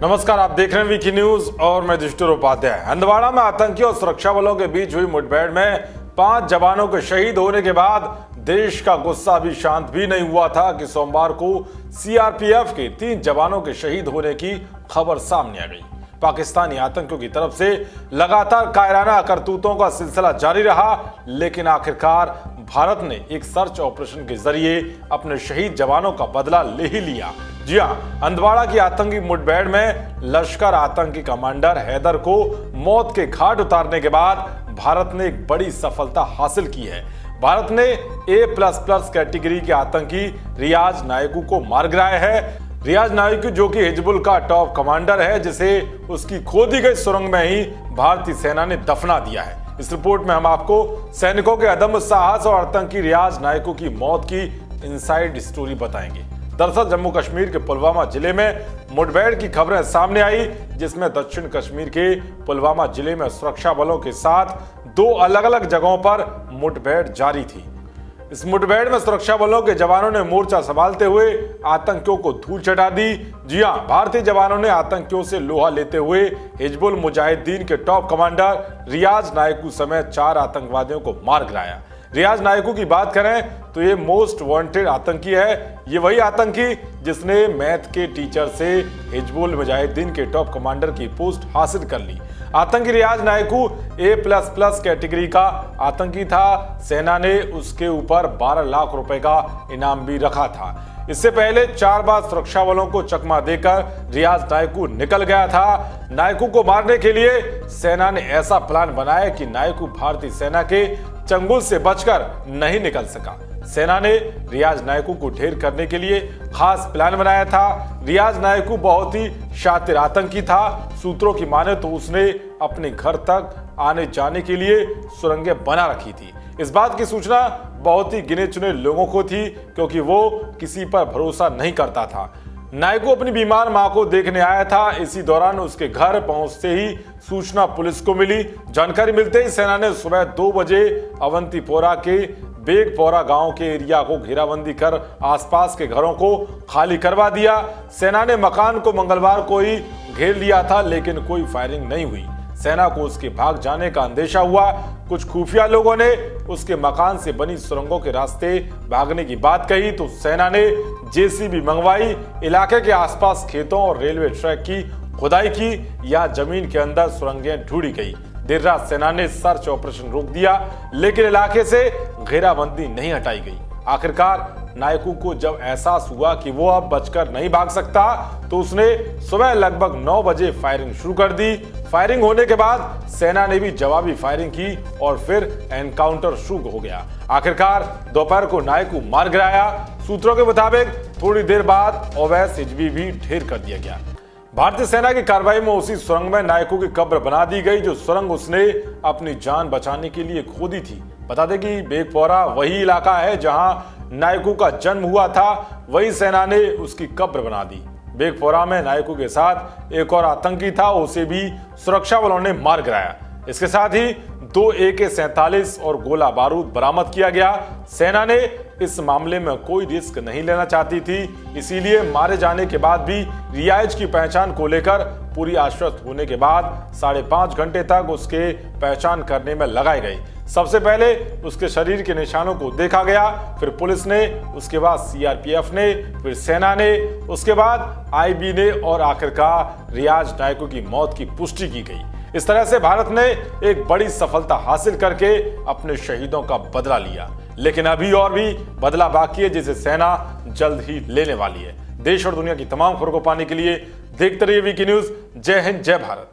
नमस्कार, आप देख रहे हैं वीकी न्यूज और मैं युधिष्ठिर उपाध्याय। हंदवाड़ा में आतंकियों और सुरक्षा बलों के बीच हुई मुठभेड़ में 5 जवानों के शहीद होने के बाद देश का गुस्सा अभी शांत भी नहीं हुआ था कि सोमवार को सीआरपीएफ के 3 जवानों के शहीद होने की खबर सामने आ गई। पाकिस्तानी आतंकियों की तरफ से लगातार कायराना करतूतों का सिलसिला जारी रहा, लेकिन आखिरकार भारत ने एक सर्च ऑपरेशन के जरिए अपने शहीद जवानों का बदला ले ही लिया। जी हां, हंदवाड़ा की आतंकी मुठभेड़ में लश्कर आतंकी कमांडर हैदर को मौत के घाट उतारने के बाद भारत ने एक बड़ी सफलता हासिल की है। भारत ने A++ कैटेगरी के आतंकी रियाज नायकू को मार गिराया है। रियाज नायकू जो कि हिजबुल का टॉप कमांडर है, जिसे उसकी खोदी गई सुरंग में ही भारतीय सेना ने दफना दिया है। इस रिपोर्ट में हम आपको सैनिकों के अदम्य साहस और आतंकी रियाज नायकू की मौत की इनसाइड स्टोरी बताएंगे। दरअसल जम्मू कश्मीर के पुलवामा जिले में मुठभेड़ की खबरें सामने आई, जिसमें दक्षिण कश्मीर के पुलवामा जिले में सुरक्षा बलों के साथ 2 अलग अलग जगहों पर मुठभेड़ जारी थी। इस मुठभेड़ में सुरक्षा बलों के जवानों ने मोर्चा संभालते हुए आतंकियों को धूल चटा दी। जी हां, भारतीय जवानों ने आतंकियों से लोहा लेते हुए हिजबुल मुजाहिदीन के टॉप कमांडर रियाज नायकू समेत 4 आतंकवादियों को मार गिराया। रियाज नायकू की बात करें तो ये मोस्ट वांटेड आतंकी है। ये वही आतंकी जिसने मैथ के टीचर से हिजबुल मुजाहिदीन के टॉप कमांडर की पोस्ट हासिल कर ली। आतंकी रियाज नायकू A++ कैटेगरी का आतंकी था। सेना ने उसके ऊपर 12 लाख रुपए का इनाम भी रखा था। इससे पहले 4 बार सुरक्षा बलों को चकमा देकर रियाज नायकू निकल गया था। नायकू को मारने के लिए सेना ने ऐसा प्लान बनाया कि नायकू भारतीय सेना के चंगुल से बचकर नहीं निकल सका। सेना ने रियाज नायकू को ढेर करने के लिए खास प्लान बनाया था। रियाज नायकू बहुत ही शातिर आतंकी था। सूत्रों की माने तो उसने अपने घर तक आने जाने के लिए सुरंगें बना रखी थी। इस बात की सूचना बहुत ही गिने चुने लोगों को थी, क्योंकि वो किसी पर भरोसा नहीं करता था। नायकू अपनी बीमार मां को देखने आया था। इसी दौरान उसके घर पहुंचते ही सूचना पुलिस को मिली। जानकारी मिलते ही सेना ने सुबह 2 बजे अवंतीपोरा के बेगपोरा गांव के एरिया को घेराबंदी कर आसपास के घरों को खाली करवा दिया। सेना ने मकान को मंगलवार को ही घेर लिया था, लेकिन कोई फायरिंग नहीं हुई। सेना को उसके भाग जाने का अंदेशा हुआ। कुछ खुफिया लोगों ने उसके मकान से बनी सुरंगों के रास्ते भागने की बात कही तो सेना ने जेसीबी मंगवाई। इलाके के आसपास खेतों और रेलवे ट्रैक की खुदाई की या जमीन के अंदर सुरंगें ढूंढी गई। देर रात सेना ने सर्च ऑपरेशन रोक दिया, लेकिन इलाके से घेराबंदी नहीं हटाई गई। आखिरकार नायकू को जब एहसास हुआ कि वो अब बचकर नहीं भाग सकता, तो उसने सुबह लगभग 9 बजे फायरिंग शुरू कर दी। फायरिंग होने के बाद सेना ने भी जवाबी फायरिंग की और फिर एनकाउंटर शुरू हो गया। आखिरकार दोपहर को नायकू मार गिराया। सूत्रों के मुताबिक थोड़ी देर बाद ओवैस हिजबी भी ढेर कर दिया गया। भारतीय सेना की कार्रवाई में उसी सुरंग में नायकू की कब्र बना दी गई, जो सुरंग उसने अपनी जान बचाने के लिए खोदी थी। बता दें कि बेगपोरा वही इलाका है जहां नायकू का जन्म हुआ था। वही सेना ने उसकी कब्र बना दी। बेगपोरा में नायकू के साथ एक और आतंकी था, उसे भी सुरक्षा बलों ने मार गिराया। इसके साथ ही 2 AK-47 और गोला बारूद बरामद किया गया। सेना ने इस मामले में कोई रिस्क नहीं लेना चाहती थी, इसीलिए मारे जाने के बाद भी रियाज की पहचान को लेकर पूरी आश्वस्त होने के बाद 5.5 घंटे तक उसके पहचान करने में लगाई गई। सबसे पहले उसके शरीर के निशानों को देखा गया, फिर पुलिस ने, उसके बाद सीआरपीएफ ने, फिर सेना ने, उसके बाद आईबी ने और आखिरकार रियाज नायकू की मौत की पुष्टि की गई। इस तरह से भारत ने एक बड़ी सफलता हासिल करके अपने शहीदों का बदला लिया, लेकिन अभी और भी बदला बाकी है, जिसे सेना जल्द ही लेने वाली है। देश और दुनिया की तमाम खबरों को पाने के लिए देखते रहिए वीकी न्यूज। जय हिंद, जय भारत।